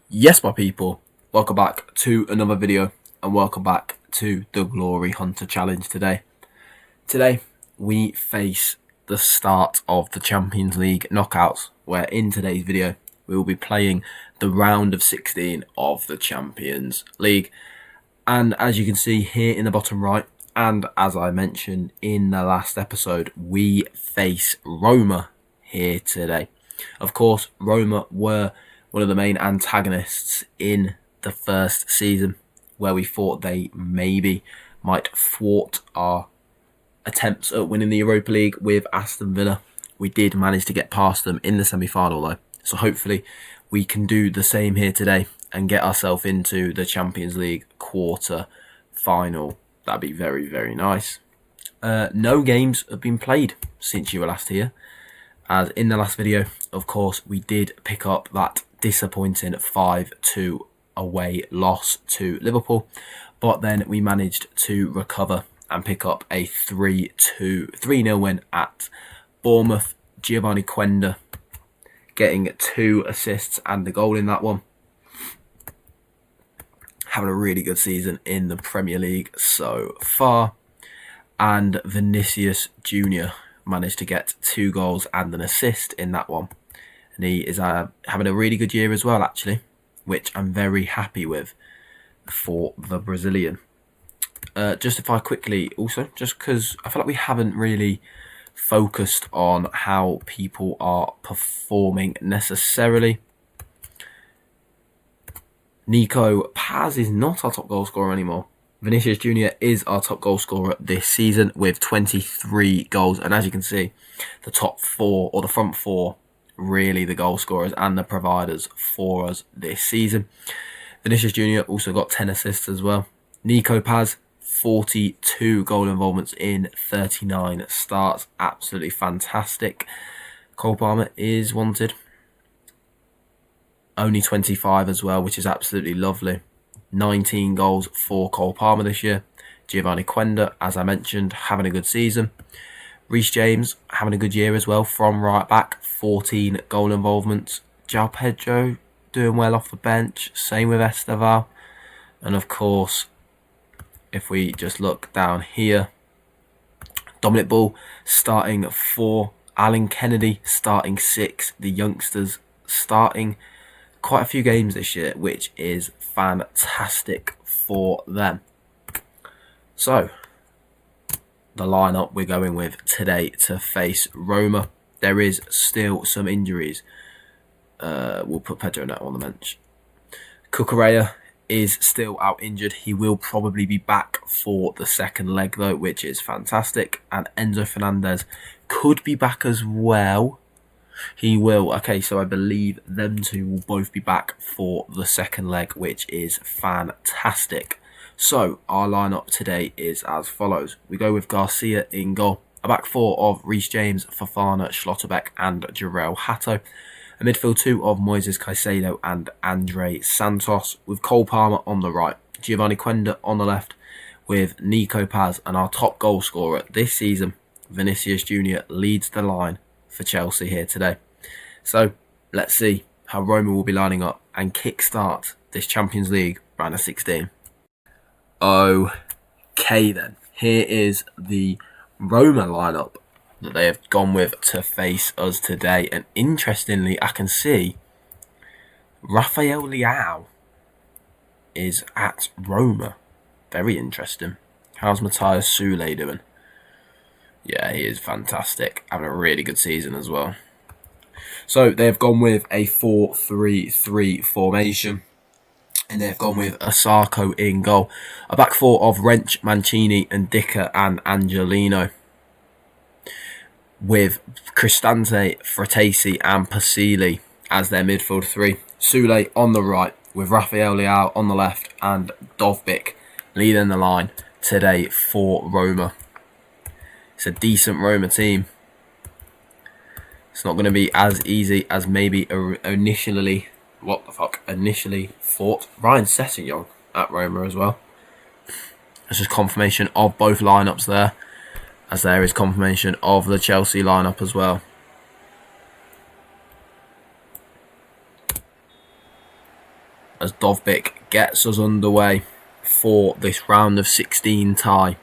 Yes, my people, welcome back to another video and welcome back to the Glory Hunter Challenge today. Today, we face the start of the Champions League knockouts, where in today's video, we will be playing the round of 16 of the Champions League. And as you can see here in the bottom right, and as I mentioned in the last episode, we face Roma here today. Of course, Roma were one of the main antagonists in the first season, where we thought they maybe might thwart our attempts at winning the Europa League with Aston Villa. We did manage to get past them in the semi-final though, so hopefully we can do the same here today and get ourselves into the Champions League quarter final. That'd be very, very nice. No games have been played since you were last here, as in the last video, of course, we did pick up that disappointing 5-2 away loss to Liverpool, but then we managed to recover and pick up a 3-0 win at Bournemouth. Giovanni Quenda getting 2 assists and a goal in that one. Having a really good season in the Premier League so far. And Vinicius Jr. managed to get 2 goals and an assist in that one. And he is having a really good year as well, actually, which I'm very happy with for the Brazilian. Just if I quickly also, just because I feel like we haven't really focused on how people are performing necessarily. Nico Paz is not our top goal scorer anymore. Vinicius Jr. is our top goal scorer this season with 23 goals. And as you can see, the top 4 or the front 4, really the goal scorers and the providers for us this season. Vinicius Jr. also got 10 assists as well. Nico Paz, 42 goal involvements in 39 starts. Absolutely fantastic. Cole Palmer is wanted. Only 25 as well, which is absolutely lovely. 19 goals for Cole Palmer this year. Giovanni Quenda, as I mentioned, having a good season. Reece James having a good year as well from right back. 14 goal involvements. João Pedro doing well off the bench. Same with Esteval. And of course, if we just look down here, Dominic Ball starting 4. Alan Kennedy starting 6. The youngsters starting quite a few games this year, which is fantastic for them. So, the lineup we're going with today to face Roma. There is still some injuries. We'll put Pedro Neto on the bench. Cucurella is still out injured. He will probably be back for the second leg though, which is fantastic. And Enzo Fernandez could be back as well. He will. Okay, so I believe them two will both be back for the second leg, which is fantastic. So, our lineup today is as follows. We go with Garcia in goal. A back 4 of Reece James, Fofana, Schlotterbeck and Jarrell Hato. A midfield 2 of Moises Caicedo and Andre Santos, with Cole Palmer on the right. Giovanni Quenda on the left, with Nico Paz. And our top goal scorer this season, Vinicius Jr., leads the line for Chelsea here today. So let's see how Roma will be lining up and kickstart this Champions League round of 16. Okay then, here is the Roma lineup that they have gone with to face us today. And interestingly, I can see Rafael Leao is at Roma. Very interesting. How's Matthias Sule doing? Yeah, he is fantastic. Having a really good season as well. So they've gone with a 4-3-3 formation. And they've gone with Asako in goal. A back 4 of Wrench, Mancini and Dicker and Angelino. With Cristante, Fratesi and Pasili as their midfield 3. Sule on the right with Rafael Leao on the left and Dovbyk leading the line today for Roma. It's a decent Roma team. It's not going to be as easy as maybe initially thought. Ryan Sessegnon at Roma as well. It's just confirmation of both lineups there, as there is confirmation of the Chelsea lineup as well. as Dovbyk gets us underway for this round of 16 tie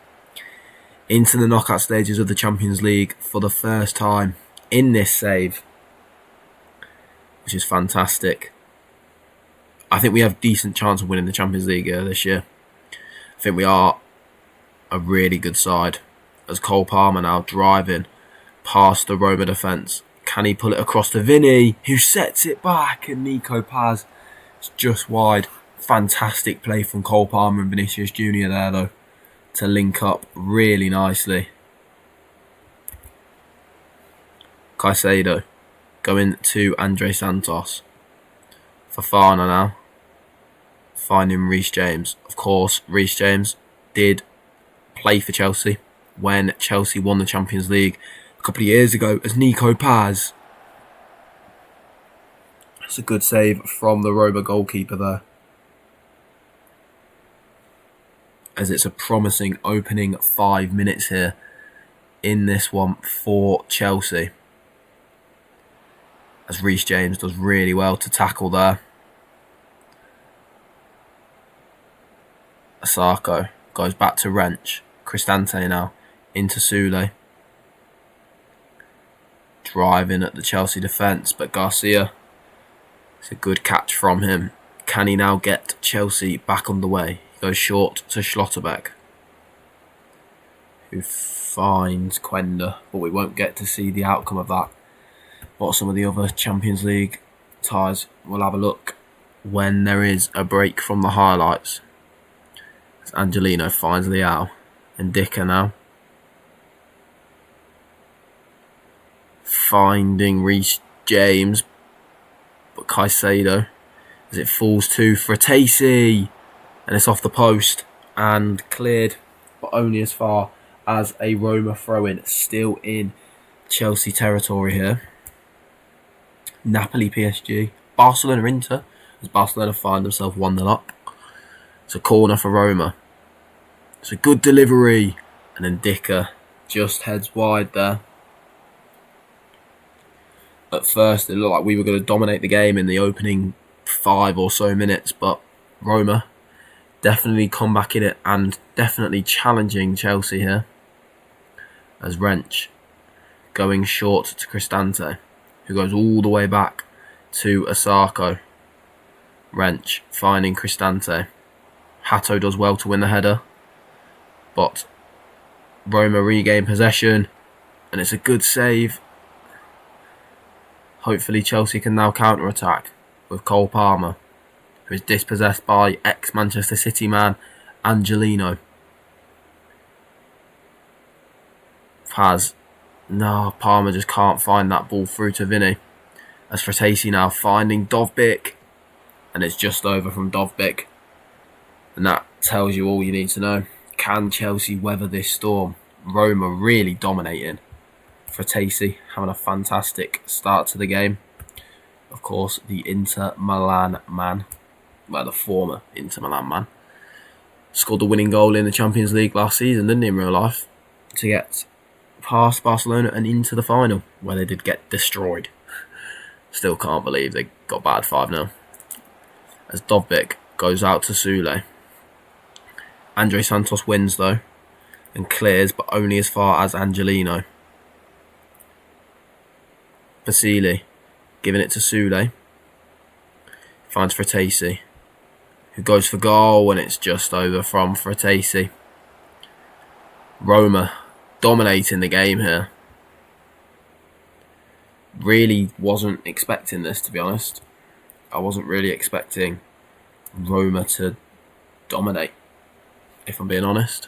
into the knockout stages of the Champions League for the first time in this save, which is fantastic. I think we have a decent chance of winning the Champions League this year. I think we are a really good side, as Cole Palmer now driving past the Roma defence. Can he pull it across to Vinny, who sets it back, and Nico Paz is just wide. Fantastic play from Cole Palmer and Vinicius Jr. there, though, to link up really nicely. Caicedo going to Andre Santos. Fofana now finding Reece James. Of course, Reece James did play for Chelsea when Chelsea won the Champions League a couple of years ago as Nico Paz. It's a good save from the Roma goalkeeper there, as it's a promising opening 5 minutes here in this one for Chelsea, as Reece James does really well to tackle there. Asako goes back to Wrench. Cristante now into Sule. Driving at the Chelsea defence, but Garcia, it's a good catch from him. Can he now get Chelsea back on the way? He goes short to Schlotterbeck, who finds Quenda, but we won't get to see the outcome of that. What some of the other Champions League ties, we'll have a look when there is a break from the highlights. As Angelino finds Leao, and Dicker now finding Reece James, but Caicedo, as it falls to Fratesi, and it's off the post and cleared, but only as far as a Roma throw-in. Still in Chelsea territory here. Napoli PSG, Barcelona Inter, as Barcelona find themselves 1-0 up. It's a corner for Roma. It's a good delivery, and then Dicker just heads wide there. At first, it looked like we were going to dominate the game in the opening 5 or so minutes, but Roma definitely come back in it and definitely challenging Chelsea here. As Wrench going short to Cristante, who goes all the way back to Asako. Wrench finding Cristante. Hato does well to win the header, but Roma regain possession, and it's a good save. Hopefully Chelsea can now counter-attack with Cole Palmer, who is dispossessed by ex-Manchester City man Angelino. Palmer just can't find that ball through to Vinny. As Fratesi now finding Dovbyk, and it's just over from Dovbyk. And that tells you all you need to know. Can Chelsea weather this storm? Roma really dominating. Fratesi having a fantastic start to the game. Of course, the Inter Milan man, well, the former Inter Milan man, scored the winning goal in the Champions League last season, didn't he, in real life, to get past Barcelona and into the final, where they did get destroyed. Still can't believe they got bad 5-0. As Dovbyk goes out to Sule. Andre Santos wins though, and clears, but only as far as Angelino. Basile giving it to Sule. Finds Fratesi, who goes for goal, and it's just over from Fratesi. Roma dominating the game here. Really wasn't expecting this, to be honest. I wasn't really expecting Roma to dominate, if I'm being honest.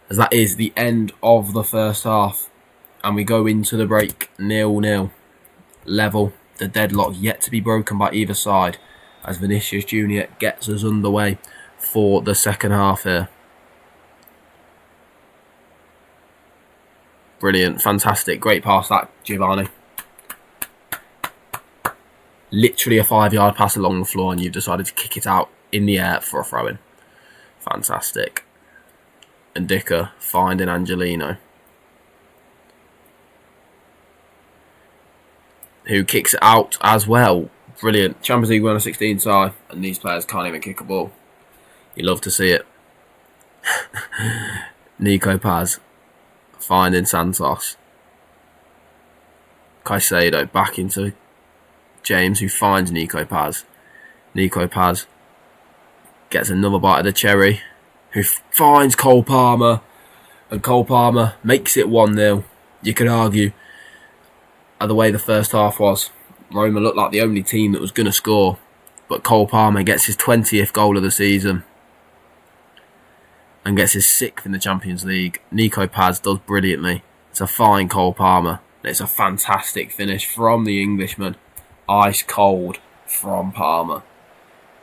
As that is the end of the first half, and we go into the break 0-0. Level, the deadlock yet to be broken by either side, as Vinicius Jr. gets us underway for the second half here. Brilliant, fantastic, great pass that, Giovanni. Literally a 5-yard pass along the floor, and you've decided to kick it out in the air for a throw-in. Fantastic. And Dicker finding Angelino, who kicks it out as well, Brilliant. Champions League winner 16 tie, and these players can't even kick a ball. You love to see it. Nico Paz finding Santos. Caicedo back into James, who finds Nico Paz. Nico Paz gets another bite of the cherry, who finds Cole Palmer, and Cole Palmer makes it 1-0. You could argue, the way the first half was, Roma looked like the only team that was going to score, but Cole Palmer gets his 20th goal of the season and gets his 6th in the Champions League. Nico Paz does brilliantly. It's a fine Cole Palmer. It's a fantastic finish from the Englishman. Ice cold from Palmer.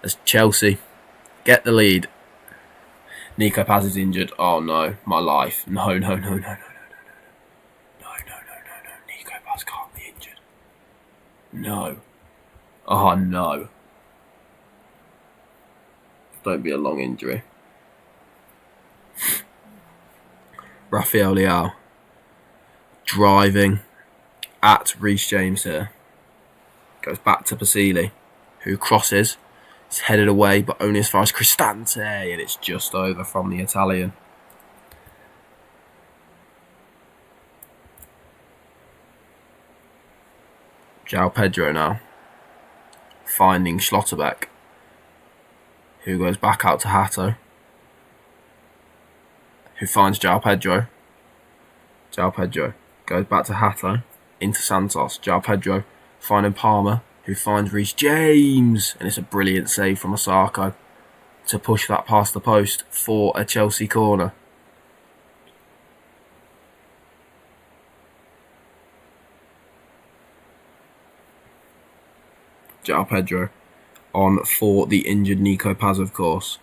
As Chelsea get the lead. Nico Paz is injured. Oh no, my life. No. Nico Paz can't be injured. No. Oh no. Don't be a long injury. Rafael Leao driving at Reece James here. Goes back to Basile, who crosses. It's headed away, but only as far as Cristante, and it's just over from the Italian. João Pedro now finding Schlotterbeck, who goes back out to Hato, who finds João Pedro. João Pedro goes back to Hato, into Santos. João Pedro finding Palmer, who finds Reece James, and it's a brilliant save from Osako to push that past the post for a Chelsea corner. João Pedro on for the injured Nico Paz, of course.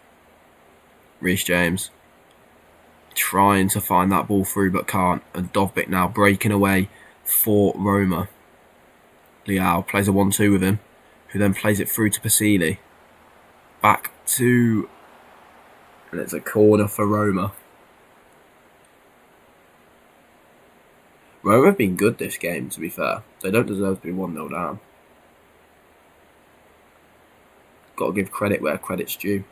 Reece James trying to find that ball through but can't, and Dovbyk now breaking away for Roma. Leao plays a 1-2 with him, who then plays it through to Basile. Back to... and it's a corner for Roma. Roma have been good this game, to be fair. They don't deserve to be 1-0 down. Got to give credit where credit's due.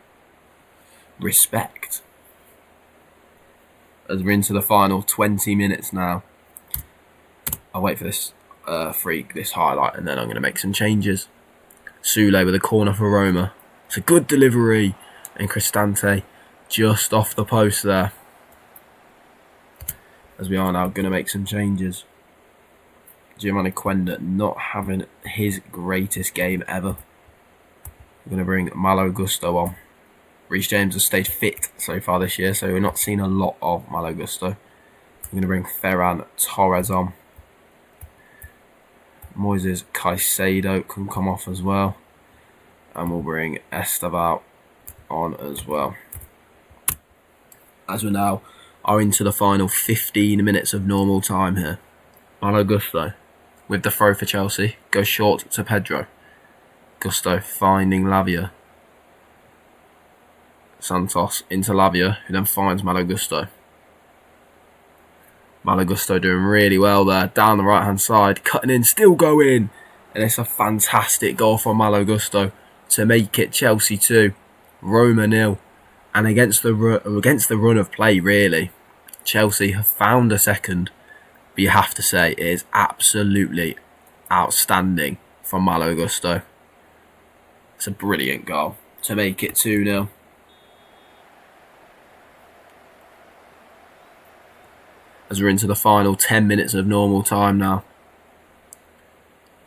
Respect. As we're into the final 20 minutes now. I'll wait for this this highlight, and then I'm going to make some changes. Sule with a corner for Roma. It's a good delivery, and Cristante just off the post there. As we are now going to make some changes. Giovanni Quenda not having his greatest game ever. We're going to bring Malo Gusto on. Reece James has stayed fit so far this year, so we're not seeing a lot of Malo Gusto. We're going to bring Ferran Torres on. Moises Caicedo can come off as well. And we'll bring Esteval on as well. As we now are into the final 15 minutes of normal time here. Malo Gusto with the throw for Chelsea. Goes short to Pedro. Gusto finding Lavia. Santos into Lavia, who then finds Malo Gusto. Malo Gusto doing really well there, down the right hand side, cutting in, still going, and it's a fantastic goal from Malo Gusto to make it Chelsea 2, Roma 0. And against the run of play, really, Chelsea have found a second, but you have to say it is absolutely outstanding from Malo Gusto. It's a brilliant goal to make it 2-0. As we're into the final 10 minutes of normal time now.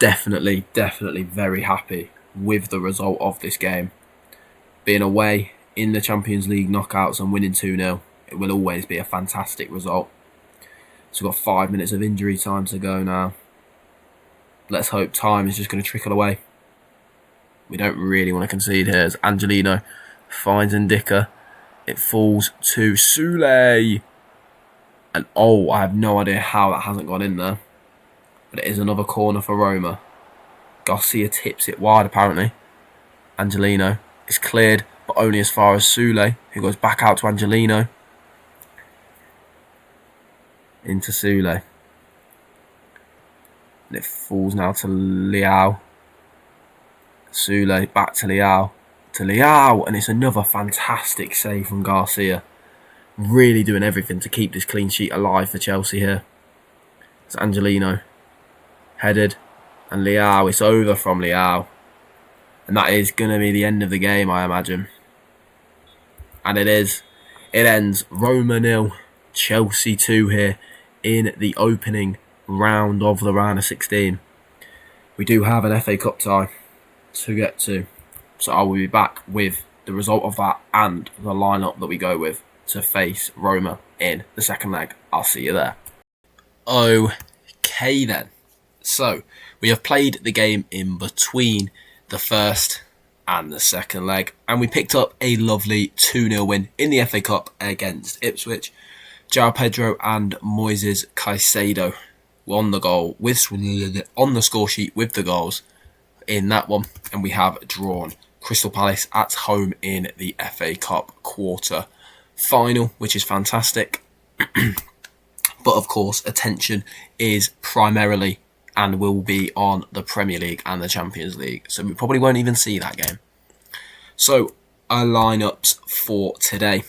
Definitely very happy with the result of this game. Being away in the Champions League knockouts and winning 2-0, it will always be a fantastic result. So we've got 5 minutes of injury time to go now. Let's hope time is just going to trickle away. We don't really want to concede here as Angelino finds Ndicka. It falls to Sule. And oh, I have no idea how that hasn't gone in there. But it is another corner for Roma. Garcia tips it wide apparently. Angelino is cleared, but only as far as Sule, who goes back out to Angelino. Into Sule. And it falls now to Leao. Sule back to Leao. And it's another fantastic save from Garcia. Really doing everything to keep this clean sheet alive for Chelsea here. It's Angelino. Headed. And Leao, it's over from Leao. And that is going to be the end of the game, I imagine. And it is. It ends Roma 0, Chelsea 2 here in the opening round of the round of 16. We do have an FA Cup tie to get to. So I will be back with the result of that and the lineup that we go with to face Roma in the second leg. I'll see you there. Okay then. So we have played the game in between the first and the second leg, and we picked up a lovely 2-0 win in the FA Cup against Ipswich. João Pedro and Moises Caicedo won the goal on the score sheet with the goals in that one, and we have drawn Crystal Palace at home in the FA Cup quarter final, which is fantastic. But of course, attention is primarily and will be on the Premier League and the Champions League, so we probably won't even see that game. So, our lineups for today.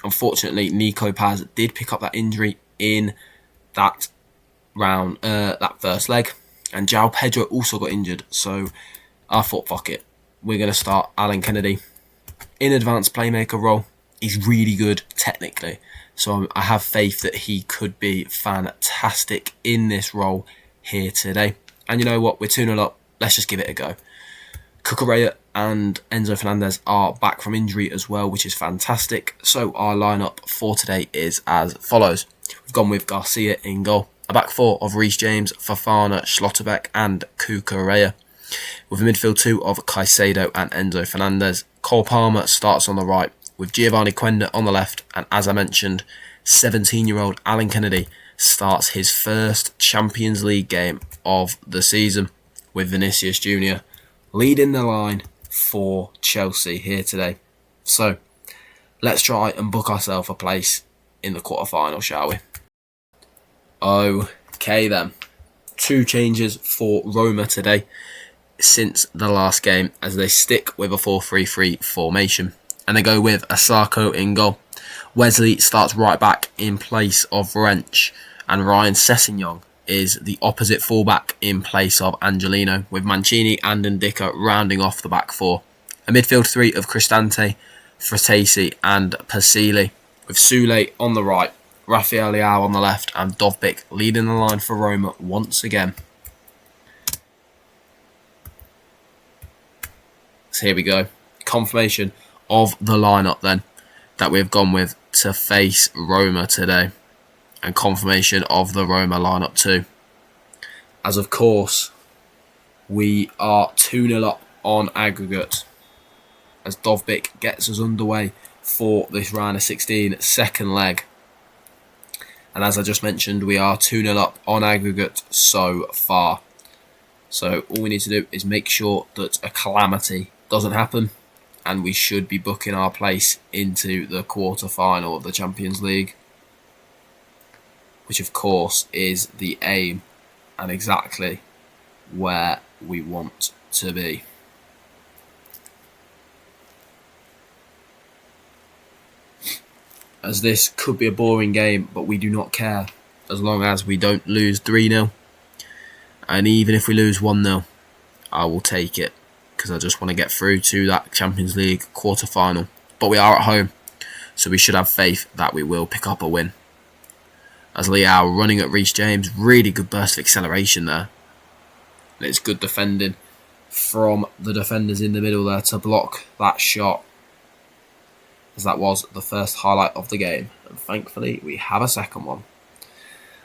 Unfortunately, Nico Paz did pick up that injury in that round, that first leg, and João Pedro also got injured, so I thought, fuck it. We're going to start Alan Kennedy in advanced playmaker role. He's really good technically, so I have faith that he could be fantastic in this role here today. And you know what? We're 2-0 up. Let's just give it a go. Cucurella and Enzo Fernandez are back from injury as well, which is fantastic. So our lineup for today is as follows. We've gone with Garcia in goal. A back four of Reece James, Fofana, Schlotterbeck and Cucurella. With a midfield two of Caicedo and Enzo Fernandez. Cole Palmer starts on the right with Giovanni Quenda on the left. And as I mentioned, 17-year-old Alan Kennedy starts his first Champions League game of the season with Vinicius Jr. leading the line for Chelsea here today. So, let's try and book ourselves a place in the quarterfinal, shall we? Okay then. 2 changes for Roma today since the last game, as they stick with a 4-3-3 formation. And they go with Asako in goal. Wesley starts right back in place of Wrench, and Ryan Sessegnon is the opposite fullback in place of Angelino, with Mancini and Ndicka rounding off the back four. A midfield three of Cristante, Fratesi and Pasili, with Sule on the right, Rafael Leao on the left and Dovbyk leading the line for Roma once again. So here we go. Confirmation of the lineup then that we've gone with to face Roma today. And confirmation of the Roma lineup too. As of course, we are 2-0 up on aggregate as Dovbyk gets us underway for this round of 16 second leg. And as I just mentioned, we are 2-0 up on aggregate so far. So all we need to do is make sure that a calamity doesn't happen, and we should be booking our place into the quarter final of the Champions League, which of course is the aim and exactly where we want to be. As this could be a boring game, but we do not care as long as we don't lose 3-0. And even if we lose 1-0, I will take it, because I just want to get through to that Champions League quarter final. But we are at home, so we should have faith that we will pick up a win. As Leao running at Reece James, really good burst of acceleration there. And it's good defending from the defenders in the middle there to block that shot, as that was the first highlight of the game. And thankfully, we have a second one.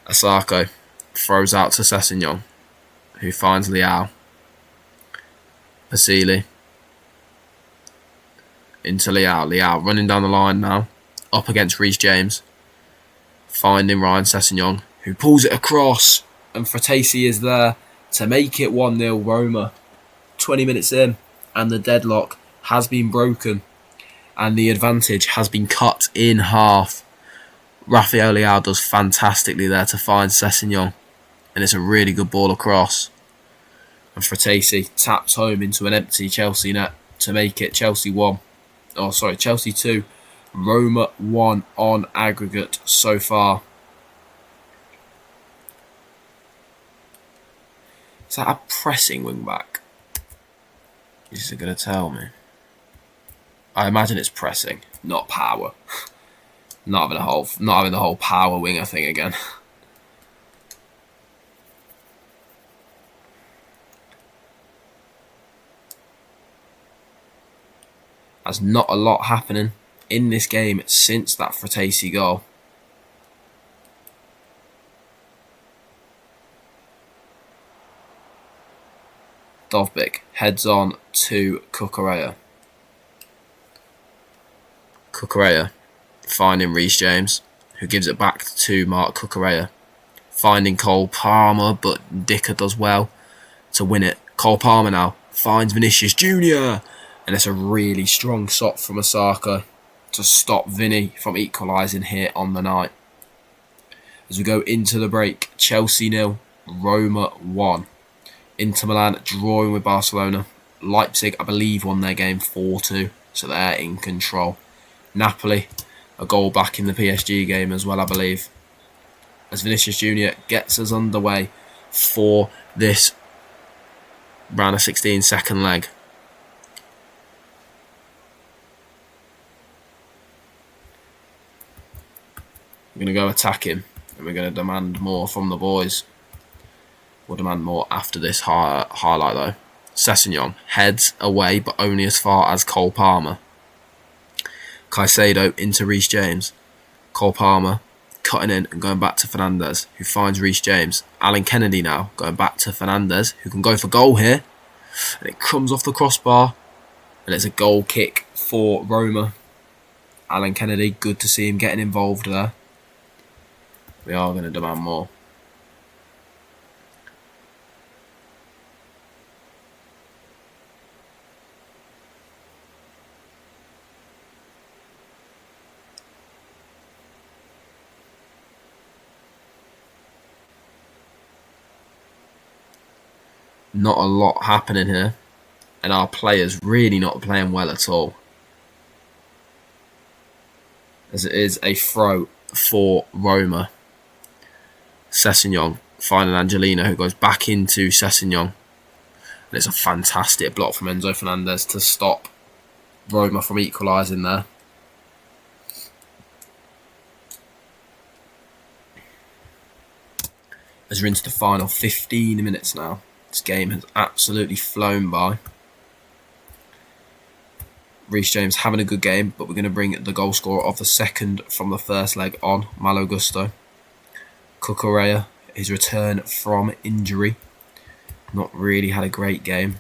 Asako throws out to Sessegnon, who finds Leao. Pasili into Leao. Leao running down the line now, up against Reece James, finding Ryan Sessegnon, who pulls it across, and Fratesi is there to make it 1-0 Roma. 20 minutes in, and the deadlock has been broken, and the advantage has been cut in half. Rafael Leao does fantastically there to find Sessegnon, and it's a really good ball across. And Fratesi taps home into an empty Chelsea net to make it Chelsea 2, Roma 1 on aggregate so far. Is that a pressing wing back? Is it going to tell me? I imagine it's pressing, not power. not having the whole power winger thing again. There's not a lot happening in this game since that Fratesi goal. Dovbyk heads on to Cucurella. Cucurella finding Reece James, who gives it back to Mark Cucurella. Finding Cole Palmer, but Dicker does well to win it. Cole Palmer now finds Vinicius Jr. And it's a really strong shot from Osaka to stop Vinny from equalising here on the night. As we go into the break, Chelsea 0, Roma 1. Inter Milan drawing with Barcelona. Leipzig, I believe, won their game 4-2, so they're in control. Napoli, a goal back in the PSG game as well, I believe. As Vinicius Jr. gets us underway for this round of 16 second leg. We're going to go attack him, and we're going to demand more from the boys. We'll demand more after this highlight though. Sessegnon heads away, but only as far as Cole Palmer. Caicedo into Reece James. Cole Palmer cutting in and going back to Fernandes, who finds Reece James. Alan Kennedy now going back to Fernandes, who can go for goal here. And it comes off the crossbar, and it's a goal kick for Roma. Alan Kennedy, good to see him getting involved there. We are going to demand more. Not a lot happening here, and our players really not playing well at all. As it is a throw for Roma. Sessegnon finding Angelino, who goes back into Sessegnon. And it's a fantastic block from Enzo Fernandez to stop Roma from equalising there. As we're into the final 15 minutes now. This game has absolutely flown by. Reece James having a good game, but we're going to bring the goal scorer of the second from the first leg on, Malo Gusto. Cucurella, his return from injury. Not really had a great game.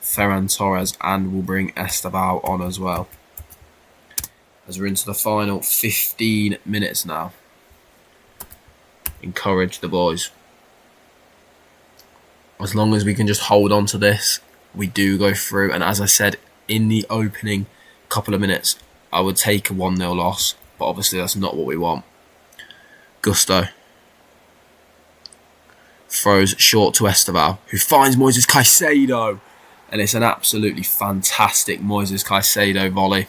Ferran Torres, and we'll bring Esteban on as well. As we're into the final 15 minutes now. Encourage the boys. As long as we can just hold on to this, we do go through. And as I said in the opening couple of minutes, I would take a 1-0 loss, but obviously that's not what we want. Gusto throws short to Esteban, who finds Moises Caicedo, and it's an absolutely fantastic Moises Caicedo volley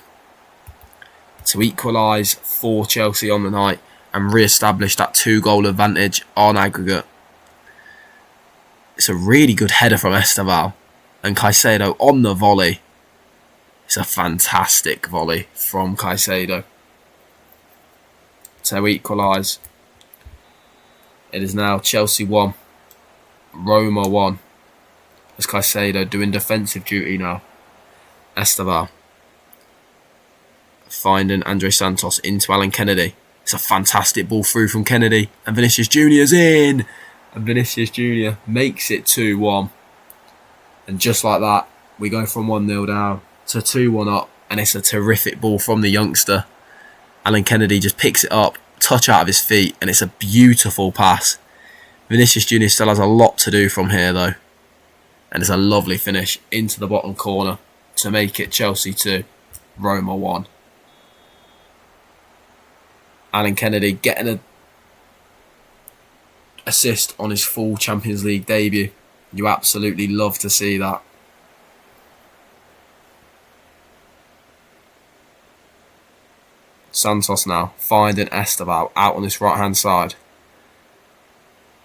to equalise for Chelsea on the night and re-establish that 2-goal advantage on aggregate. It's a really good header from Esteban, and Caicedo on the volley. It's a fantastic volley from Caicedo to equalise. It is now Chelsea 1, Roma 1. As Caicedo doing defensive duty now. Esteban finding Andre Santos into Alan Kennedy. It's a fantastic ball through from Kennedy, and Vinicius Jr.'s in, and Vinicius Jr. makes it 2-1. And just like that, we go from 1-0 down to 2-1 up, and it's a terrific ball from the youngster. Alan Kennedy just picks it up, touch out of his feet, and it's a beautiful pass. Vinicius Jr. still has a lot to do from here though, and it's a lovely finish into the bottom corner to make it Chelsea 2, Roma 1. Alan Kennedy getting assist on his full Champions League debut. You absolutely love to see that. Santos now finding Esteval out on this right hand side.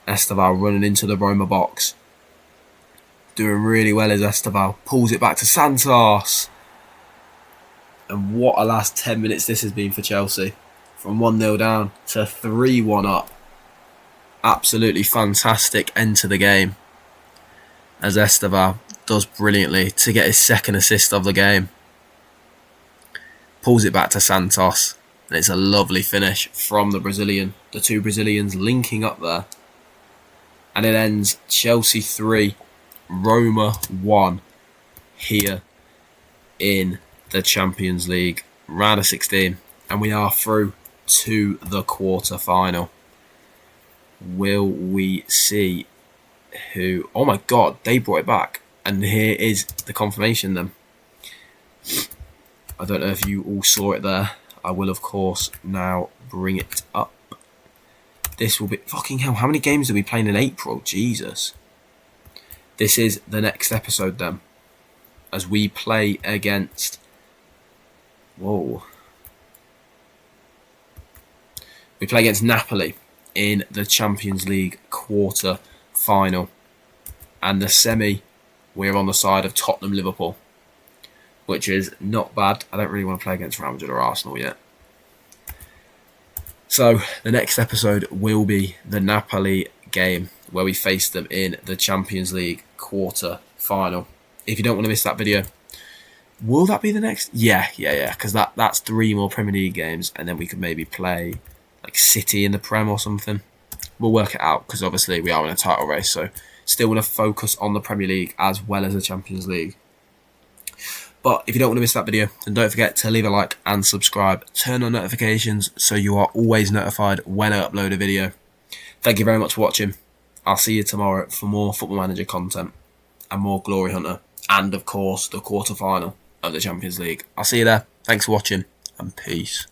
Esteval running into the Roma box. Doing really well is Esteval. Pulls it back to Santos. And what a last 10 minutes this has been for Chelsea. From 1-0 down to 3-1 up. Absolutely fantastic end to the game. As Esteval does brilliantly to get his second assist of the game. Pulls it back to Santos. And it's a lovely finish from the Brazilian. The two Brazilians linking up there. And it ends Chelsea 3, Roma 1 here in the Champions League. Round of 16. And we are through to the quarter-final. Will we see who... Oh my God, they brought it back. And here is the confirmation then. I don't know if you all saw it there. I will, of course, now bring it up. This will be... Fucking hell, how many games are we playing in April? Jesus. This is the next episode then. As we play against... Whoa. We play against Napoli in the Champions League quarter-final. And the semi, we're on the side of Tottenham-Liverpool. Which is not bad. I don't really want to play against Real Madrid or Arsenal yet. So, the next episode will be the Napoli game, where we face them in the Champions League quarter-final. If you don't want to miss that video, will that be the next? Yeah, because that's 3 more Premier League games, and then we could maybe play like City in the Prem or something. We'll work it out, because obviously we are in a title race, so still want to focus on the Premier League as well as the Champions League. But if you don't want to miss that video, then don't forget to leave a like and subscribe. Turn on notifications so you are always notified when I upload a video. Thank you very much for watching. I'll see you tomorrow for more Football Manager content and more Glory Hunter. And of course, the quarter-final of the Champions League. I'll see you there. Thanks for watching and peace.